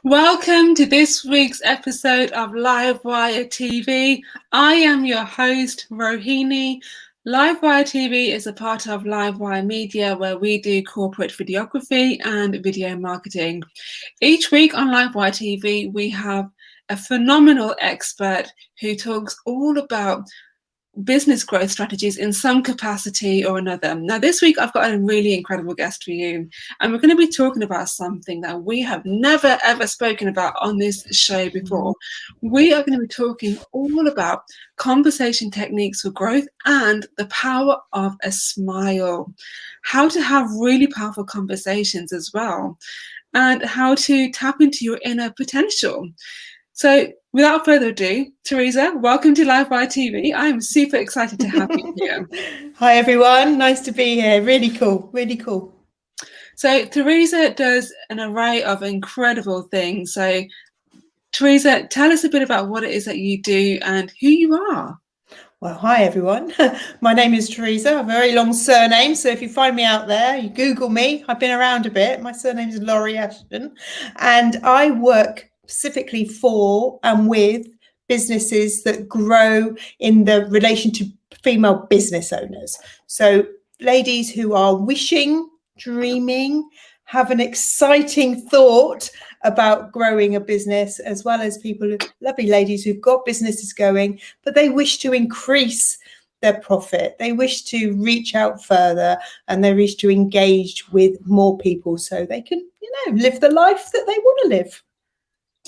Welcome to this week's episode of Livewire TV. I am your host, Rohini. Livewire TV is a part of Livewire Media where we do corporate videography and video marketing. Each week on Livewire TV, we have a phenomenal expert who talks all about business growth strategies in some capacity or another. Now, this week I've got a really incredible guest for you, and we're going to be talking about something that we have never ever spoken about on this show before. We are going to be talking all about conversation techniques for growth and the power of a smile, how to have really powerful conversations as well, and how to tap into your inner potential. So without further ado, Theresa, welcome to Livewire TV. I'm super excited to have you here. Hi, everyone. Nice to be here. Really cool. Really cool. So Theresa does an array of incredible things. So Theresa, tell us a bit about what it is that you do and who you are. Well, hi, everyone. My name is Theresa, a very long surname. So if you find me out there, you Google me. I've been around a bit. My surname is Lawrie-Ashton, and I work specifically for and with businesses that grow in the relation to female business owners. So ladies who are wishing, dreaming, have an exciting thought about growing a business, as well as people, lovely ladies who've got businesses going, but they wish to increase their profit. They wish to reach out further, and they wish to engage with more people so they can, live the life that they want to live.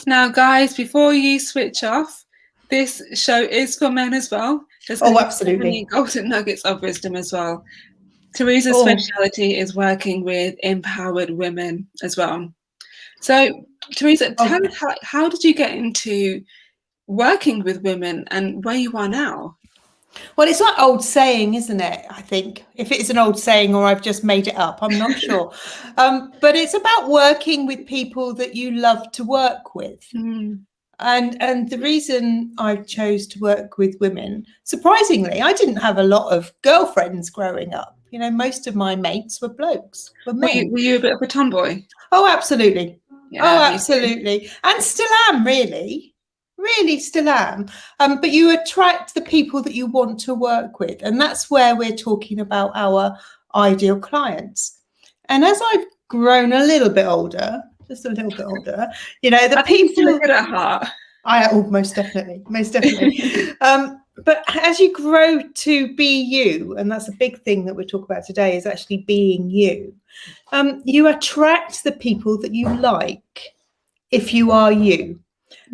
Now, guys, before you switch off, this show is for men as well. Oh, absolutely. Many golden nuggets of wisdom as well. Theresa's speciality is working with empowered women as well. So, Theresa, tell us how did you get into working with women and where you are now? Well, it's like old saying, isn't it? I think if it's an old saying or I've just made it up, I'm not sure. But it's about working with people that you love to work with. And the reason I chose to work with women, surprisingly, I didn't have a lot of girlfriends growing up. Most of my mates were blokes, were men. Were you a bit of a tomboy? Oh, absolutely. Yeah, absolutely. And still am, really still am. But you attract the people that you want to work with. And that's where we're talking about our ideal clients. And as I've grown a little bit older, just a little bit older, the people look at heart. Most definitely. But as you grow to be you, and that's a big thing that we're talking about today, is actually being you. You attract the people that you like if you are you.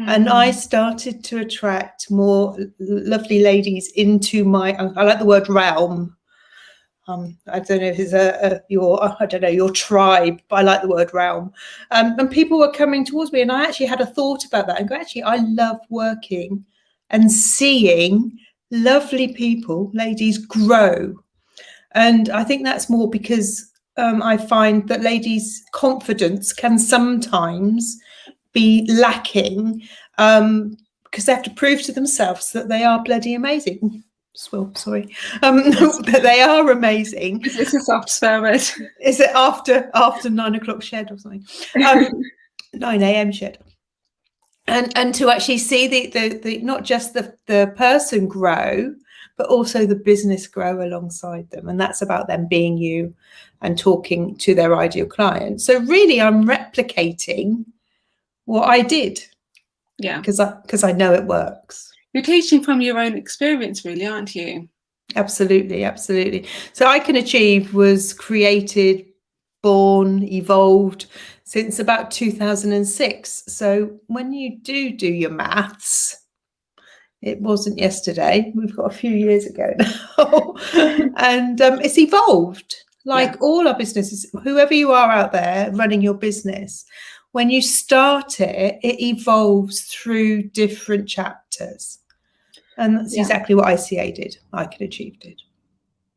And I started to attract more lovely ladies into my, I like the word realm. I don't know if it's your tribe, but I like the word realm. And people were coming towards me, and I actually had a thought about that. And go, actually, I love working and seeing lovely people, ladies, grow. And I think that's more because I find that ladies' confidence can sometimes be lacking because they have to prove to themselves that they are bloody amazing. That they are amazing. Is this a soft swear word? Is it after 9 o'clock shed or something? 9 a.m. shed. And to actually see the not just the person grow, but also the business grow alongside them. And that's about them being you and talking to their ideal client. So really, I'm replicating what I did. Yeah. Because I know it works. You're teaching from your own experience, really, aren't you? Absolutely, absolutely. So I Can Achieve was created, born, evolved since about 2006. So when you do your maths, it wasn't yesterday. We've got a few years ago now. And it's evolved like all our businesses. Whoever you are out there running your business, when you start it, it evolves through different chapters. And that's exactly what ICA did. I Can Achieve did.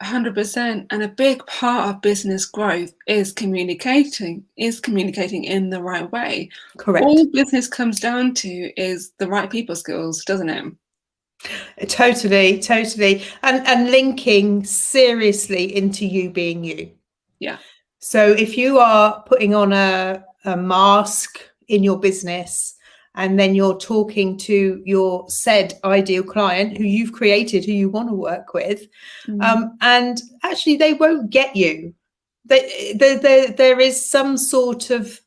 100%. And a big part of business growth is communicating in the right way. Correct. All business comes down to is the right people skills, doesn't it? Totally. And linking seriously into you being you. Yeah. So if you are putting on a mask in your business, and then you're talking to your said ideal client who you've created, who you want to work with, and actually they won't get you. There is some sort of,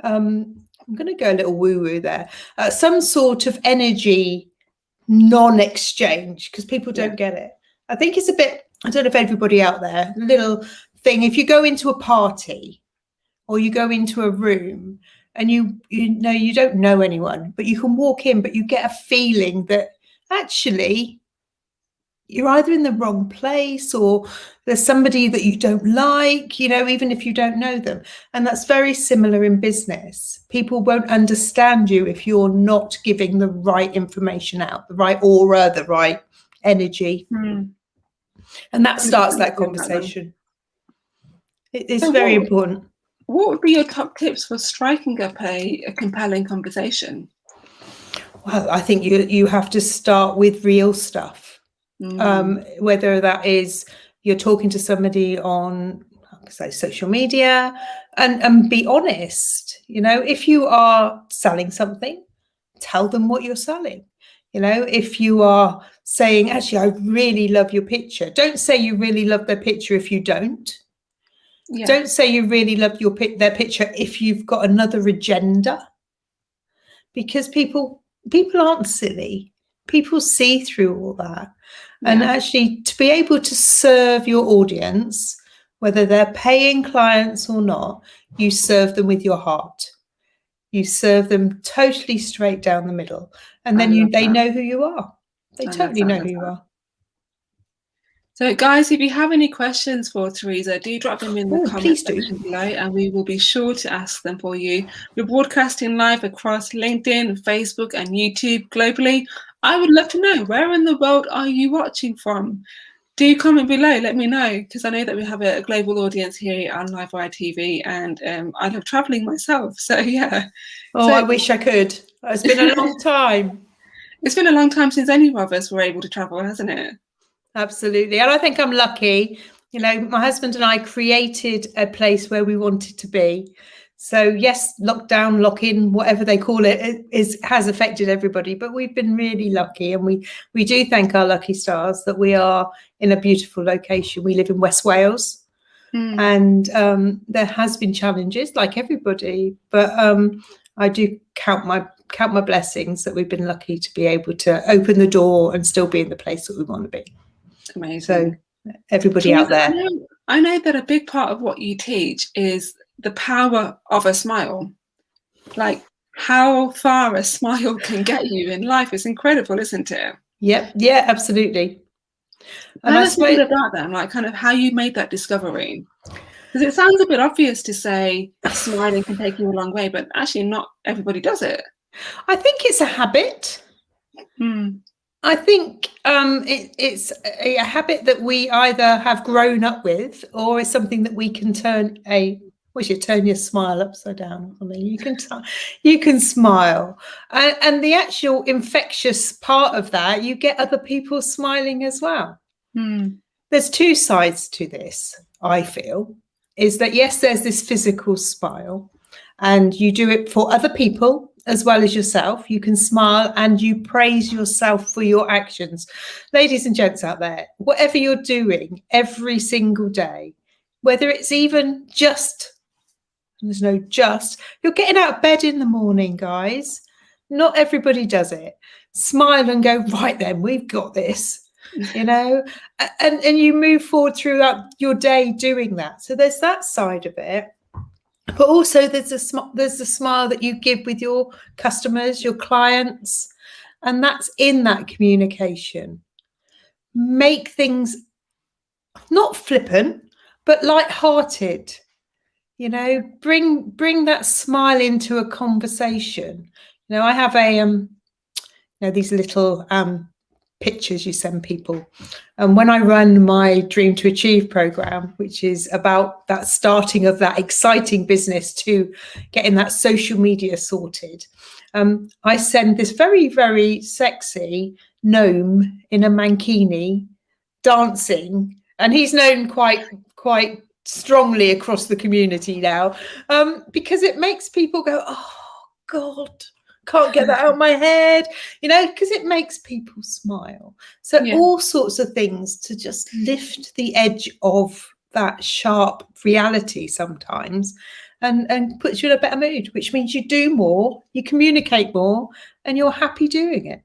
I'm going to go a little woo-woo there, some sort of energy non-exchange, because people don't get it. I think it's a bit, I don't know if everybody out there, a little thing, if you go into a party or you go into a room and you know you don't know anyone, but you can walk in, but you get a feeling that actually you're either in the wrong place or there's somebody that you don't like, you know, even if you don't know them. And that's very similar in business. People won't understand you if you're not giving the right information out, the right aura, the right energy. And that starts that conversation. It's very important. What would be your top tips for striking up a compelling conversation? Well, I think you have to start with real stuff. Whether that is you're talking to somebody on, say, social media, and be honest. You know, if you are selling something, tell them what you're selling. You know, if you are saying, actually, I really love your picture, don't say you really love their picture if you don't. Don't say you really love their picture if you've got another agenda, because people aren't silly. People see through all that. And actually, to be able to serve your audience, whether they're paying clients or not, you serve them with your heart. You serve them totally straight down the middle. And then they know who you are. They totally know who you are. So, guys, if you have any questions for Theresa, do drop them in the comment section below, and we will be sure to ask them for you. We're broadcasting live across LinkedIn, Facebook, and YouTube globally. I would love to know, where in the world are you watching from? Do comment below, let me know, because I know that we have a global audience here on Livewire TV, and I love traveling myself. So, yeah. Oh, I wish I could. It's been a long time. It's been a long time since any of us were able to travel, hasn't it? Absolutely. And I think I'm lucky. You know, my husband and I created a place where we wanted to be. So, yes, lockdown, lock-in, whatever they call it, has affected everybody. But we've been really lucky. And we do thank our lucky stars that we are in a beautiful location. We live in West Wales. And there has been challenges, like everybody. But I do count my blessings that we've been lucky to be able to open the door and still be in the place that we want to be. Amazing. So everybody out there. I know that a big part of what you teach is the power of a smile. Like how far a smile can get you in life is incredible, isn't it? Yep. Yeah, absolutely. And I suppose about that, like kind of how you made that discovery. Because it sounds a bit obvious to say smiling can take you a long way, but actually not everybody does it. I think it's a habit. I think it's a habit that we either have grown up with, or it's something that we can turn your smile upside down. I mean, you can smile, and the actual infectious part of that, you get other people smiling as well. There's two sides to this. I feel is that yes, there's this physical smile, and you do it for other people as well as yourself. You can smile and you praise yourself for your actions. Ladies and gents out there, whatever you're doing every single day, whether it's even just There's no just. You're getting out of bed in the morning, guys. Not everybody does it. Smile and go, right then, we've got this, you know, and you move forward throughout your day doing that. So there's that side of it. But also there's the smile that you give with your customers, your clients, and that's in that communication. Make things not flippant, but light-hearted. You know, bring that smile into a conversation. You know, I have these little pictures you send people. And when I run my Dream to Achieve program, which is about that starting of that exciting business to getting that social media sorted, I send this very, very sexy gnome in a mankini dancing, and he's known quite strongly across the community now, because it makes people go, oh God, can't get that out of my head, you know, because it makes people smile. So all sorts of things to just lift the edge of that sharp reality sometimes, and puts you in a better mood, which means you do more, you communicate more, and you're happy doing it.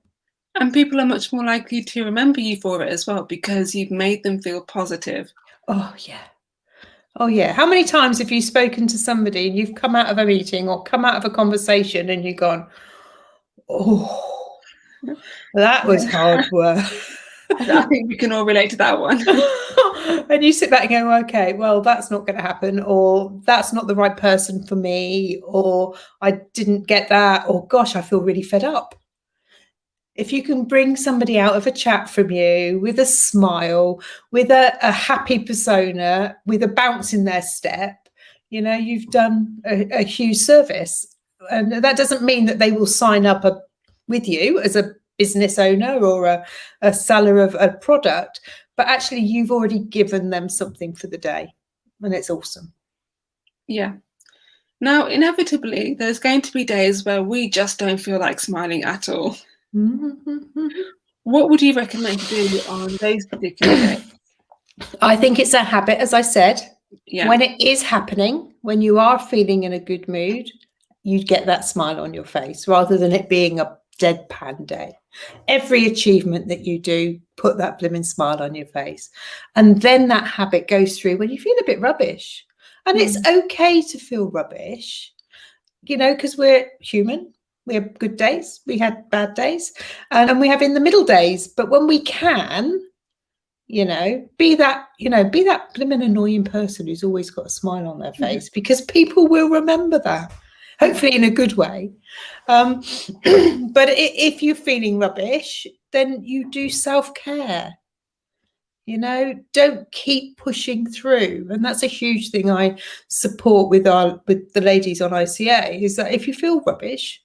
And people are much more likely to remember you for it as well, because you've made them feel positive. Oh yeah. Oh yeah. How many times have you spoken to somebody and you've come out of a meeting or come out of a conversation and you've gone, oh, that was hard work. I think we can all relate to that one. And you sit back and go, okay, well, that's not going to happen, or that's not the right person for me, or I didn't get that, or gosh, I feel really fed up. If you can bring somebody out of a chat from you with a smile, with a happy persona, with a bounce in their step, you know, you've done a huge service. And that doesn't mean that they will sign up with you as a business owner or a seller of a product, but actually you've already given them something for the day, and it's awesome. Yeah. Now, inevitably, there's going to be days where we just don't feel like smiling at all. What would you recommend to do on those particular days? I think it's a habit, as I said. Yeah. When it is happening, when you are feeling in a good mood, you get that smile on your face rather than it being a deadpan day. Every achievement that you do, put that blooming smile on your face. And then that habit goes through when you feel a bit rubbish. And it's okay to feel rubbish, you know, because we're human. We have good days, we had bad days, and we have in the middle days. But when we can, you know, be that blooming annoying person who's always got a smile on their face, because people will remember that, hopefully in a good way. But if you're feeling rubbish, then you do self-care. You know, don't keep pushing through. And that's a huge thing I support with the ladies on ICA, is that if you feel rubbish,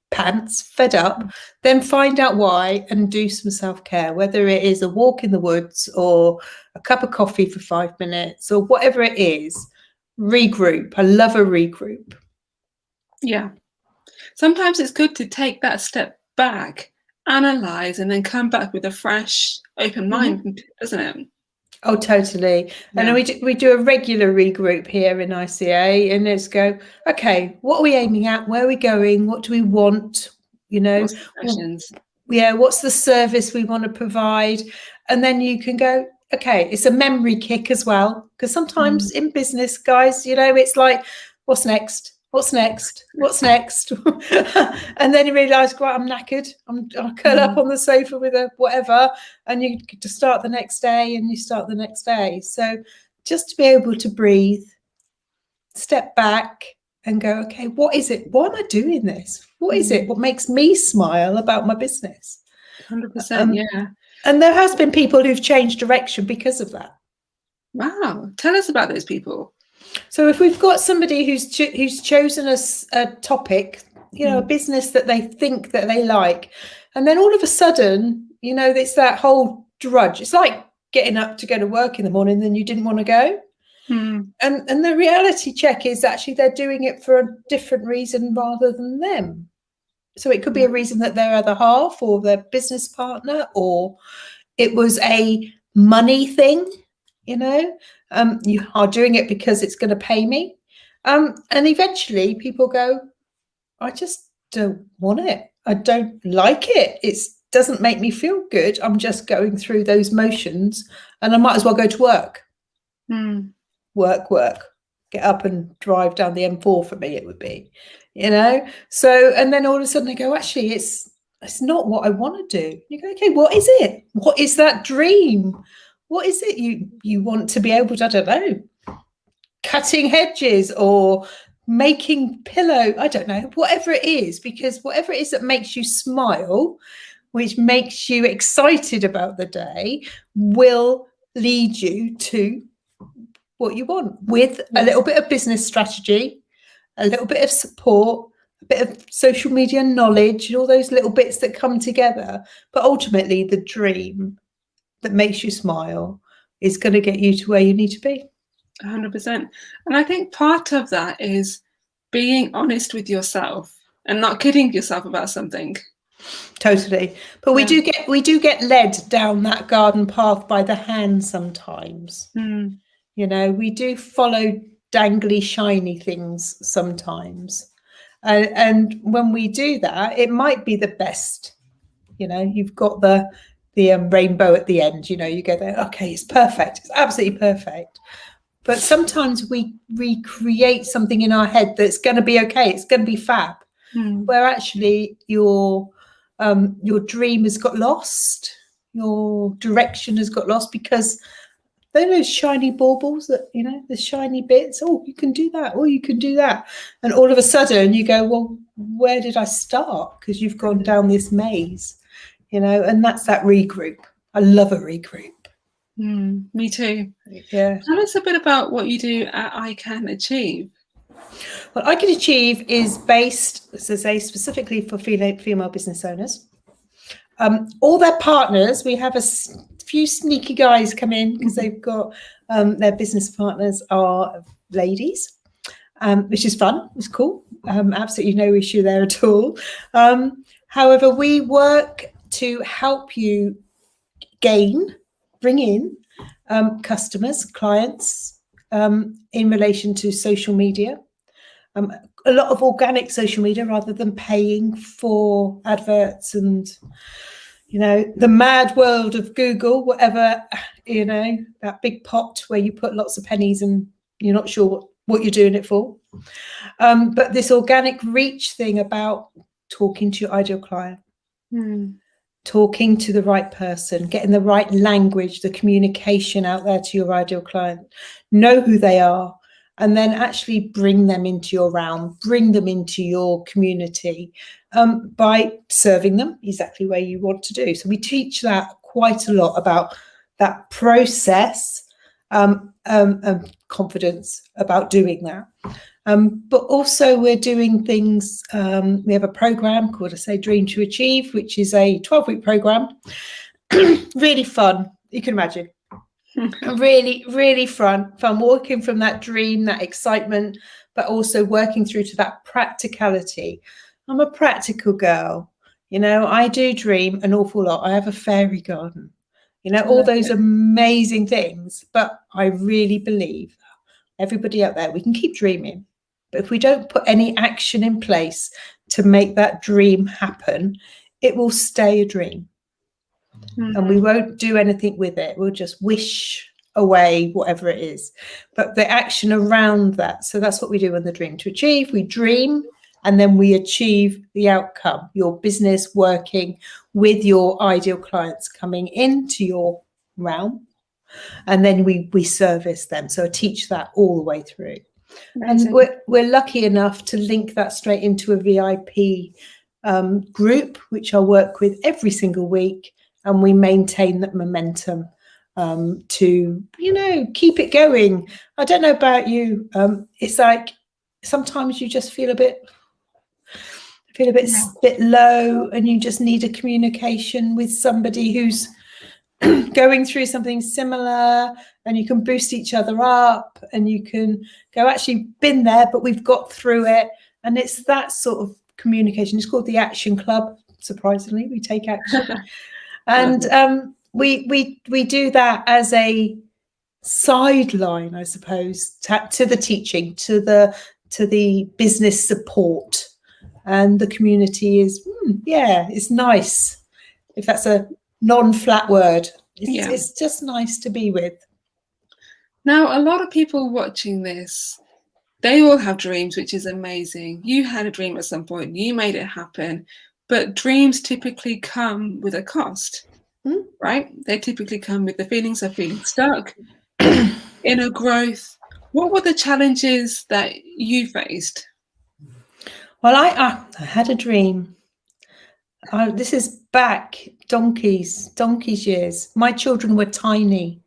pants, fed up, then find out why and do some self-care, whether it is a walk in the woods or a cup of coffee for 5 minutes or whatever it is. Regroup. I love a regroup. Yeah. Sometimes it's good to take that step back, analyze, and then come back with a fresh, open mind, isn't it? Oh, totally. Yeah. And we do a regular regroup here in ICA, and let's go, okay, what are we aiming at? Where are we going? What do we want? You know, what's the service we want to provide? And then you can go, okay, it's a memory kick as well. Because sometimes in business, guys, you know, it's like, what's next? What's next? What's next? And then you realise, right, I'm knackered. I'll curl up on the sofa with a whatever, and you get to start the next day, and you start the next day. So just to be able to breathe, step back and go, okay, what is it? Why am I doing this? What is it? What makes me smile about my business? 100%, yeah. And there has been people who've changed direction because of that. Wow. Tell us about those people. So if we've got somebody who's chosen a topic, you know, a business that they think that they like, and then all of a sudden, you know, it's that whole drudge. It's like getting up to go to work in the morning, then you didn't want to go. And the reality check is actually they're doing it for a different reason rather than them. So it could be a reason that their other half or their business partner, or it was a money thing. You know, you are doing it because it's going to pay me. And eventually people go, I just don't want it. I don't like it. It doesn't make me feel good. I'm just going through those motions, and I might as well go to work. Work, get up and drive down the M4 for me, it would be, So, and then all of a sudden they go, actually, it's not what I want to do. You go, okay, what is it? What is that dream? What is it you want to be able to, I don't know, cutting hedges or making pillow, I don't know, whatever it is, because whatever it is that makes you smile, which makes you excited about the day, will lead you to what you want, with a little bit of business strategy, a little bit of support, a bit of social media knowledge, and all those little bits that come together. But ultimately, the dream that makes you smile is going to get you to where you need to be. 100%. And I think part of that is being honest with yourself and not kidding yourself about something. Totally. But we do get led down that garden path by the hand sometimes. We do follow dangly, shiny things sometimes. And when we do that, it might be the best. You've got the rainbow at the end. You go there, okay, it's perfect. It's absolutely perfect. But sometimes we recreate something in our head that's going to be okay. It's going to be fab. Where actually your dream has got lost. Your direction has got lost because those shiny baubles that, the shiny bits, oh, you can do that, or you can do that. And all of a sudden you go, well, where did I start? Because you've gone down this maze, and that's that regroup. I love a regroup. Me too. Yeah. Tell us a bit about what you do at I Can Achieve. Well, I Can Achieve is based, as I say, specifically for female business owners. All their partners, we have a few sneaky guys come in because they've got their business partners are ladies, which is fun. It's cool. Absolutely no issue there at all. However, we work to help you bring in customers, clients in relation to social media. A lot of organic social media rather than paying for adverts and the mad world of Google, whatever, that big pot where you put lots of pennies and you're not sure what you're doing it for. But this organic reach thing about talking to your ideal client, talking to the right person, getting the right language, the communication out there to your ideal client, know who they are, and then actually bring them into your realm, bring them into your community by serving them exactly where you want to do. So we teach that quite a lot about that process and confidence about doing that. But also we're doing things, we have a program called, I say, Dream to Achieve, which is a 12-week program. Really fun, you can imagine. Really, really fun walking from that dream, that excitement, but also working through to that practicality. I'm a practical girl. I do dream an awful lot. I have a fairy garden, all those amazing things. But I really believe everybody out there, we can keep dreaming. But if we don't put any action in place to make that dream happen, it will stay a dream. And we won't do anything with it. We'll just wish away whatever it is. But the action around that. So that's what we do in the Dream to Achieve. We dream and then we achieve the outcome. Your business working with your ideal clients coming into your realm. And then we service them. So I teach that all the way through. Amazing. And we're lucky enough to link that straight into a VIP group, which I work with every single week. And we maintain that momentum to, keep it going. I don't know about you. It's like sometimes you just feel a bit low, and you just need a communication with somebody who's going through something similar, and you can boost each other up, and you can go, actually been there, but we've got through it. And it's that sort of communication. It's called the Action Club. Surprisingly, we take action. And we do that as a sideline, I suppose, to the teaching, to the to the business support, and the community is, it's nice. If that's a non-flat word, it's just nice to be with. Now, a lot of people watching this, they all have dreams, which is amazing. You had a dream at some point, you made it happen, but dreams typically come with a cost, right? They typically come with the feelings of feeling stuck, inner growth. What were the challenges that you faced? Well, I had a dream. This is back donkey's years. My children were tiny,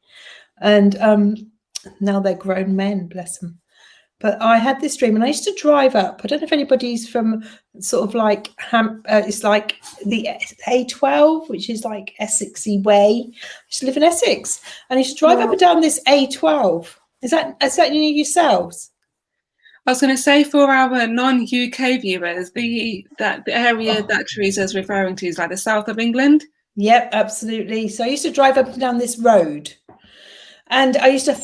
and now they're grown men, bless them. But I had this dream, and I used to drive up. I don't know if anybody's from sort of like it's like the A12, which is like Essexy way. I used to live in Essex, and I used to drive up and down this A12. Is that yourselves? I was going to say, for our non-UK viewers, the area that Theresa is referring to is like the south of England. Yep, absolutely. So I used to drive up and down this road, and I used to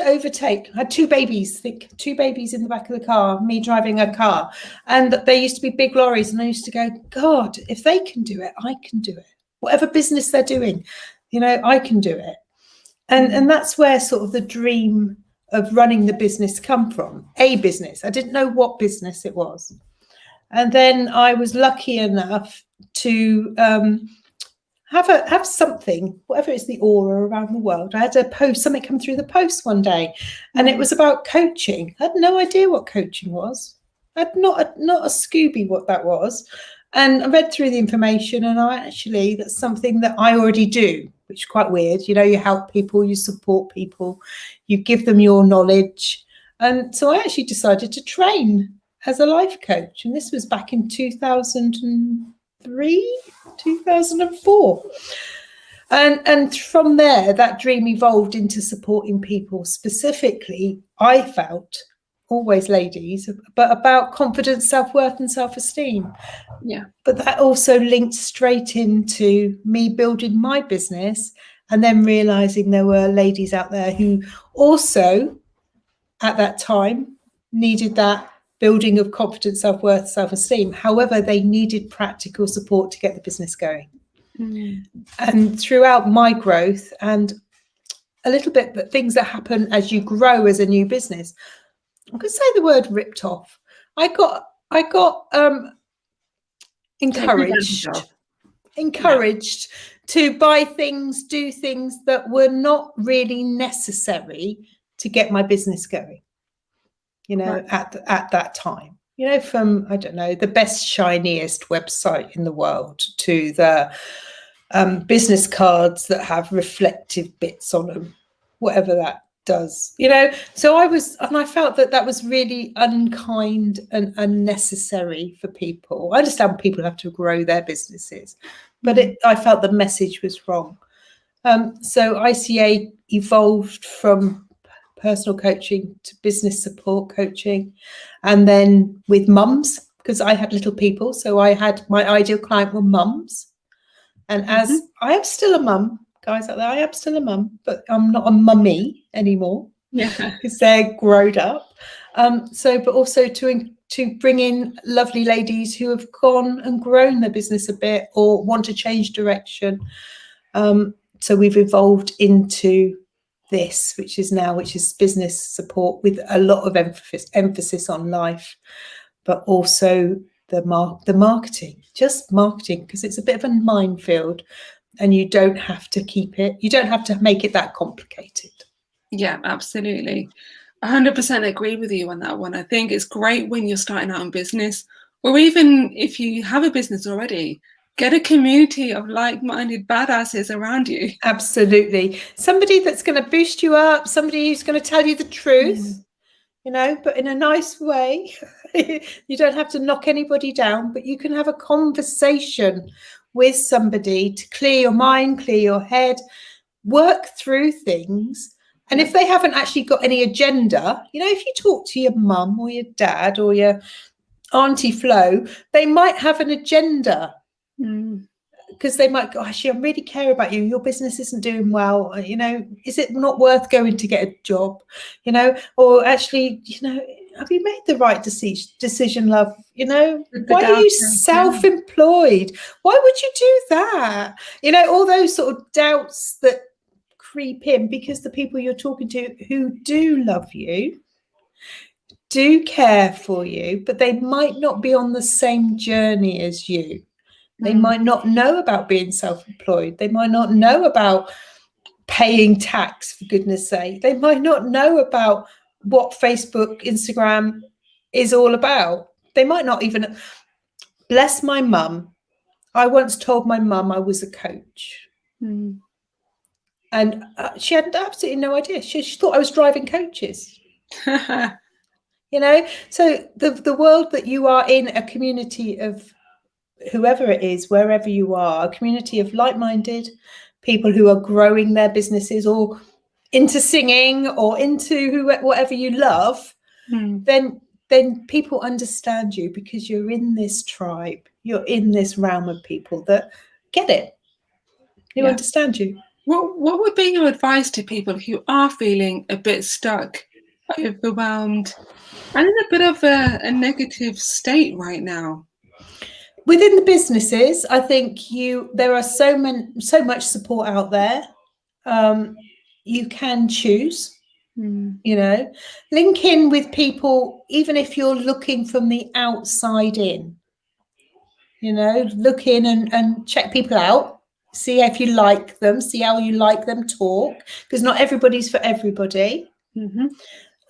overtake. I had two babies in the back of the car, me driving a car, and they used to be big lorries, and I used to go, God, if they can do it, I can do it. Whatever business they're doing, I can do it. And that's where sort of the dream of running the business come from. A business. I didn't know what business it was. And then I was lucky enough to have something, whatever is the aura around the world. I had something come through the post one day, and it was about coaching. I had no idea what coaching was. I had not a Scooby what that was. And I read through the information, and that's something that I already do, which is quite weird. You help people, you support people, you give them your knowledge. And so I actually decided to train as a life coach. And this was back in 2003, 2004. And from there, that dream evolved into supporting people. Specifically, I felt, always ladies, but about confidence, self-worth and self-esteem. Yeah. But that also linked straight into me building my business, and then realizing there were ladies out there who also at that time needed that building of confidence, self-worth, self-esteem. However, they needed practical support to get the business going. And throughout my growth, and a little bit, but things that happen as you grow as a new business, I could say the word ripped off. I got encouraged to buy things, do things that were not really necessary to get my business going. At that time, from, I don't know, the best, shiniest website in the world to the business cards that have reflective bits on them, whatever that does, so I felt that was really unkind and unnecessary for people. I understand people have to grow their businesses, but I felt the message was wrong. So ICA evolved from personal coaching to business support coaching, and then with mums, because I had little people, so I had my ideal client were mums. And as I am still a mum, guys out there, I am still a mum, but I'm not a mummy anymore, because they're grown up. But also to bring in lovely ladies who have gone and grown their business a bit or want to change direction. So we've evolved into this, which is business support with a lot of emphasis on life, but also the marketing, just marketing, because it's a bit of a minefield. And you don't have to make it that complicated. Yeah, absolutely. 100% agree with you on that one. I think it's great when you're starting out in business, or even if you have a business already, get a community of like-minded badasses around you. Absolutely. Somebody that's going to boost you up, somebody who's going to tell you the truth, but in a nice way. You don't have to knock anybody down, but you can have a conversation with somebody to clear your mind, clear your head, work through things. And if they haven't actually got any agenda, if you talk to your mum or your dad or your Auntie Flo, they might have an agenda. Because they might go, actually, I really care about you. Your business isn't doing well. Is it not worth going to get a job? Or actually, have you made the right decision, love? You know, With the why are you doubters, yeah. self-employed? Why would you do that? You know, all those sort of doubts that creep in, because the people you're talking to who do love you, do care for you, but they might not be on the same journey as you. They might not know about being self-employed. They might not know about paying tax, for goodness sake. They might not know about what Facebook, Instagram is all about. They might not even. Bless my mum. I once told my mum I was a coach. And she had absolutely no idea. She thought I was driving coaches. You know, so the world that you are in, a community of whoever it is, wherever you are, a community of like-minded people who are growing their businesses or into singing or into whatever you love, then people understand you, because you're in this tribe, you're in this realm of people that get it, who understand you. What would be your advice to people who are feeling a bit stuck, overwhelmed, and in a bit of a negative state right now? Within the businesses, I think there are so much support out there. You can choose. You know, link in with people, even if you're looking from the outside in. You know, look in and check people out, see if you like them, see how you like them talk, because not everybody's for everybody.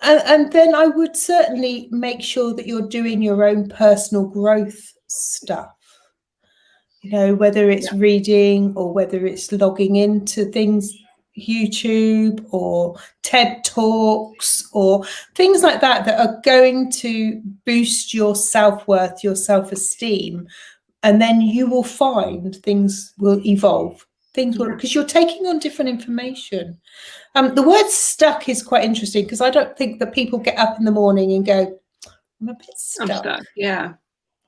And then I would certainly make sure that you're doing your own personal growth stuff. You know, whether it's reading or whether it's logging into things, YouTube or TED Talks or things like that are going to boost your self-worth, your self-esteem. And then you will find things will evolve. Things will, because you're taking on different information. The word stuck is quite interesting, because I don't think that people get up in the morning and go, I'm a bit stuck. I'm stuck. Yeah.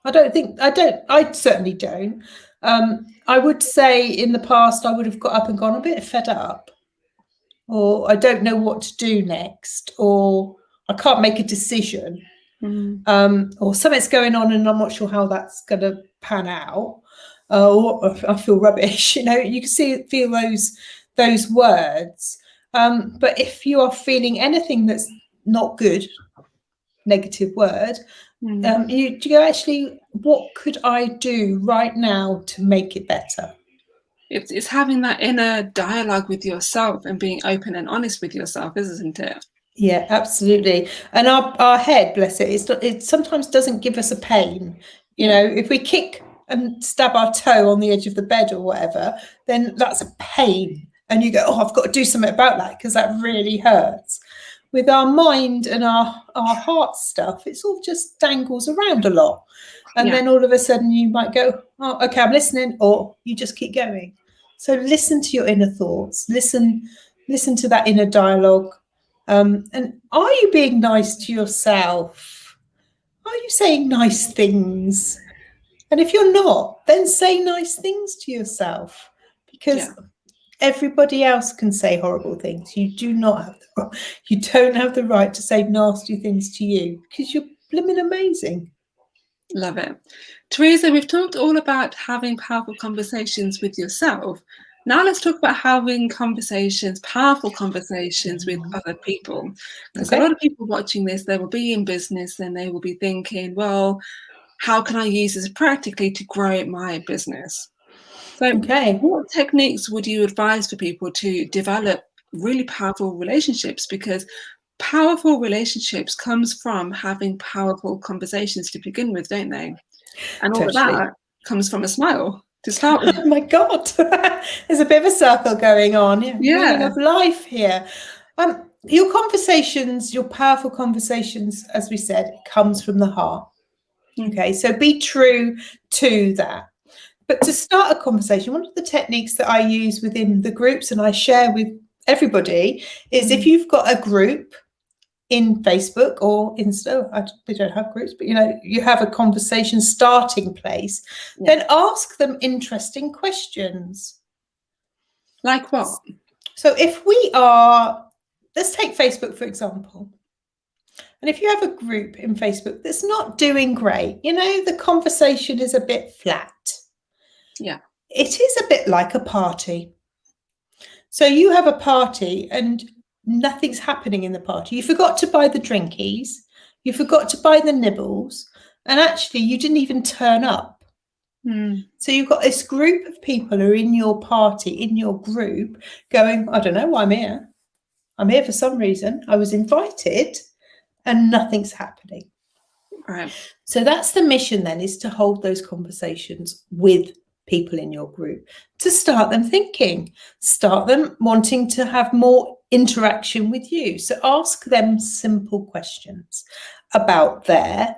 I certainly don't. I would say in the past, I would have got up and gone a bit fed up, or I don't know what to do next, or I can't make a decision, or something's going on and I'm not sure how that's going to pan out, or I feel rubbish. You know, you can feel those words. But if you are feeling anything that's not good, negative word, you go, actually, what could I do right now to make it better? It's having that inner dialogue with yourself and being open and honest with yourself, isn't it? Yeah, absolutely. And our head, bless it, it sometimes doesn't give us a pain. You know, if we kick and stab our toe on the edge of the bed or whatever, then that's a pain. And you go, oh, I've got to do something about that, because that really hurts. With our mind and our heart stuff, it sort of just dangles around a lot. And then all of a sudden you might go, oh, okay, I'm listening, or you just keep going. So listen to your inner thoughts, listen to that inner dialogue. And are you being nice to yourself? Are you saying nice things? And if you're not, then say nice things to yourself, because everybody else can say horrible things. You don't have the right to say nasty things to you, because you're blimmin' amazing. Love it. Theresa, we've talked all about having powerful conversations with yourself. Now let's talk about having powerful conversations with other people. Because a lot of people watching this, they will be in business and they will be thinking, well, how can I use this practically to grow my business? So what techniques would you advise for people to develop really powerful relationships? Because powerful relationships comes from having powerful conversations to begin with, don't they? And all of that comes from a smile to start with. Oh my God, there's a bit of a circle going on. Meaning of life here. Your conversations, your powerful conversations, as we said, comes from the heart. Okay, so be true to that. But to start a conversation, one of the techniques that I use within the groups and I share with everybody is, if you've got a group in Facebook or Insta, they don't have groups, but you have a conversation starting place, then ask them interesting questions. Like what? So if let's take Facebook, for example. And if you have a group in Facebook that's not doing great, the conversation is a bit flat. Yeah. It is a bit like a party. So you have a party and nothing's happening in the party. You forgot to buy the drinkies. You forgot to buy the nibbles. And actually, you didn't even turn up. So you've got this group of people who are in your party, in your group, going, I don't know why I'm here. I'm here for some reason. I was invited and nothing's happening. Right. So that's the mission then, is to hold those conversations with people in your group, to start them thinking, start them wanting to have more interaction with you. So ask them simple questions about the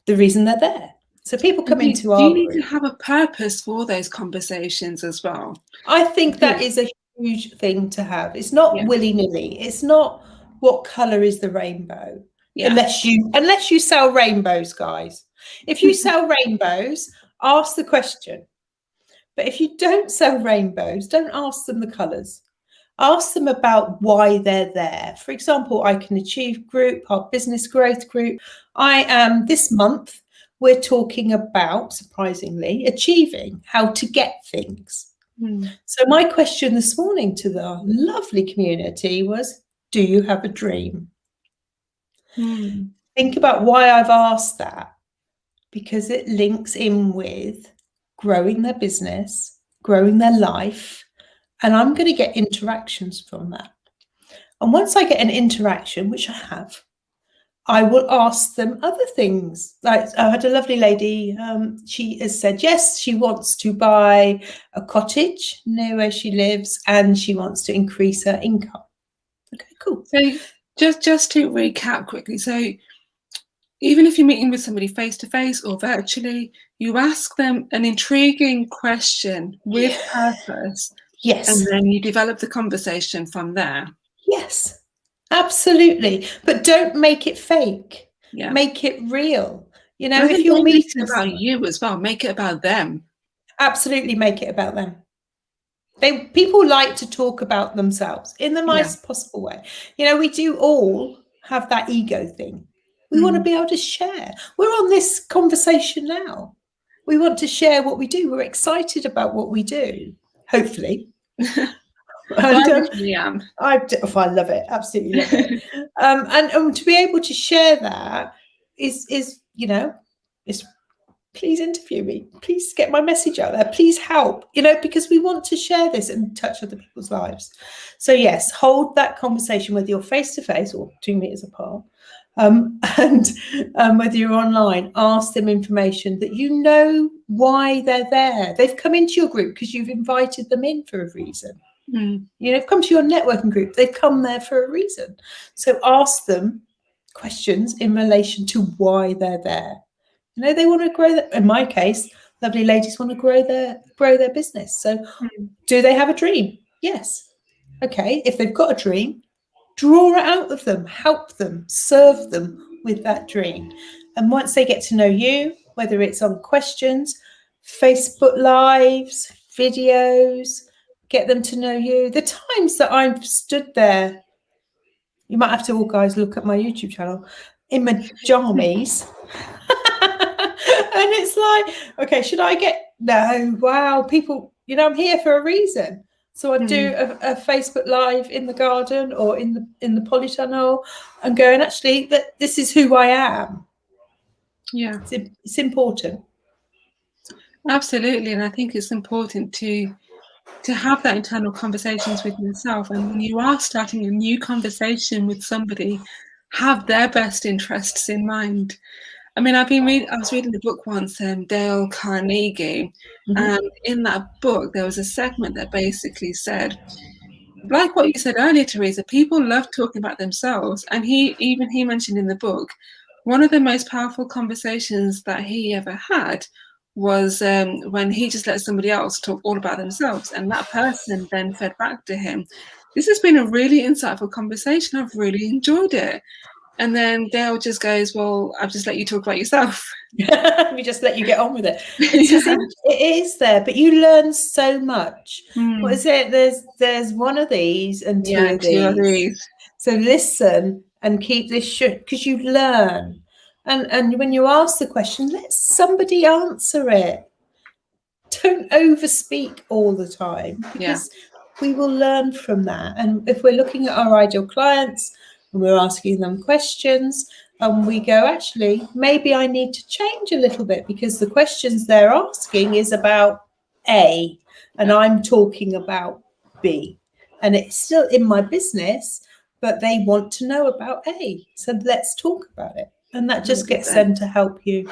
reason they're there. So people come into our group. Do you need to have a purpose for those conversations as well? I think that is a huge thing to have. It's not willy-nilly. It's not what colour is the rainbow. Yeah. Unless you sell rainbows, guys. If you sell rainbows, ask the question. But if you don't sell rainbows, don't ask them the colours. Ask them about why they're there. For example, I Can Achieve group, our business growth group. This month, we're talking about, surprisingly, achieving, how to get things. So my question this morning to the lovely community was, do you have a dream? Think about why I've asked that, because it links in with growing their business, growing their life, and I'm going to get interactions from that. And once I get an interaction, which I have, I will ask them other things. Like I had a lovely lady, she has said, yes, she wants to buy a cottage near where she lives and she wants to increase her income. Okay, cool. So just to recap quickly, so even if you're meeting with somebody face-to-face or virtually, you ask them an intriguing question with purpose. Yes. And then you develop the conversation from there. Yes, absolutely. But don't make it fake. Yeah. Make it real. If you're meeting about you as well, make it about them. Absolutely make it about them. People like to talk about themselves in the nicest possible way. We do all have that ego thing. We want to be able to share. We're on this conversation now. We want to share what we do. We're excited about what we do, hopefully. I definitely am. I love it. Absolutely love it. And to be able to share that is please interview me. Please get my message out there. Please help, because we want to share this and touch other people's lives. So yes, hold that conversation whether you're face-to-face or 2 meters apart. And whether you're online, ask them information that you know why they're there. They've come into your group because you've invited them in for a reason. They've come to your networking group. They've come there for a reason. So ask them questions in relation to why they're there. They want to grow. In my case, lovely ladies want to grow their business. So do they have a dream? Yes. Okay. If they've got a dream, draw it out of them, help them, serve them with that dream. And once they get to know you, whether it's on questions, Facebook Lives, videos, get them to know you. The times that I've stood there, you might have to all guys look at my YouTube channel, in my jammies. And it's like, okay, should I wow, people, I'm here for a reason. So I do a Facebook Live in the garden or in the polytunnel and go, and actually, this is who I am. Yeah. It's important. Absolutely. And I think it's important to have that internal conversations with yourself. And when you are starting a new conversation with somebody, have their best interests in mind. I mean, I was reading a book once, Dale Carnegie, and in that book, there was a segment that basically said, like what you said earlier, Theresa, people love talking about themselves. And he mentioned in the book, one of the most powerful conversations that he ever had was when he just let somebody else talk all about themselves. And that person then fed back to him. This has been a really insightful conversation. I've really enjoyed it. And then Dale just goes, well, I've just let you talk about yourself. We just let you get on with it. It is there, but you learn so much. What is it? There's one of these and two of these. So listen and keep this because you learn. And when you ask the question, let somebody answer it. Don't overspeak all the time, because we will learn from that. And if we're looking at our ideal clients and we're asking them questions, and we go, actually, maybe I need to change a little bit, because the questions they're asking is about A, and I'm talking about B. And it's still in my business, but they want to know about A. So let's talk about it. And that just 100%. gets them to help you.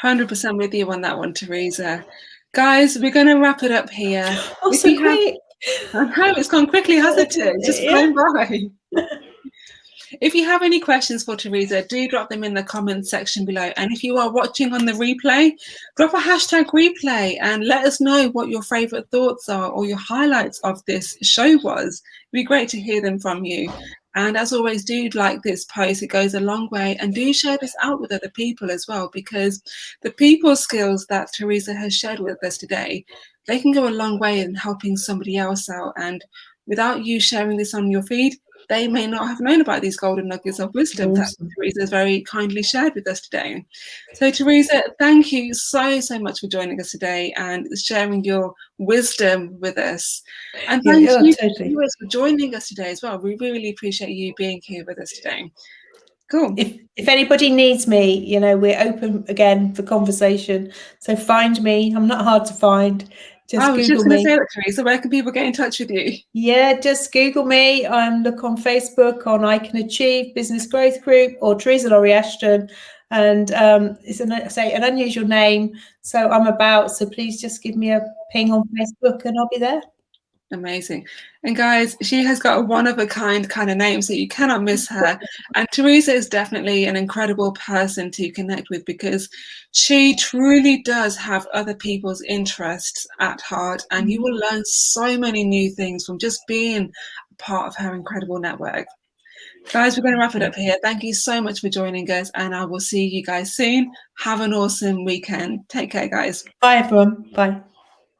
100% with you on that one, Theresa. Guys, we're going to wrap it up here. Oh, so quick. I know, it's gone quickly, hasn't it? Just flown by. If you have any questions for Theresa, do drop them in the comments section below. And if you are watching on the replay, drop a hashtag replay and let us know what your favourite thoughts are or your highlights of this show was. It'd be great to hear them from you. And as always, do like this post. It goes a long way. And do share this out with other people as well, because the people skills that Theresa has shared with us today, they can go a long way in helping somebody else out. And without you sharing this on your feed, they may not have known about these golden nuggets of wisdom that Theresa has very kindly shared with us today. So Theresa, thank you so much for joining us today and sharing your wisdom with us. And thank you viewers for joining us today as well. We really appreciate you being here with us today. Cool. If anybody needs me, you know, we're open again for conversation. So find me. I'm not hard to find. I was just going to say that, Theresa. Where can people get in touch with you? Yeah, just Google me. Look on Facebook on I Can Achieve Business Growth Group or Theresa Lawrie-Ashton. And it's an unusual name. So I'm about. So please just give me a ping on Facebook and I'll be there. Amazing. And guys, she has got a one-of-a-kind kind of name, so you cannot miss her. And Theresa is definitely an incredible person to connect with, because she truly does have other people's interests at heart, and you will learn so many new things from just being a part of her incredible network. Guys, we're going to wrap it up here. Thank you so much for joining us, and I will see you guys soon. Have an awesome weekend. Take care, guys. Bye, everyone. Bye.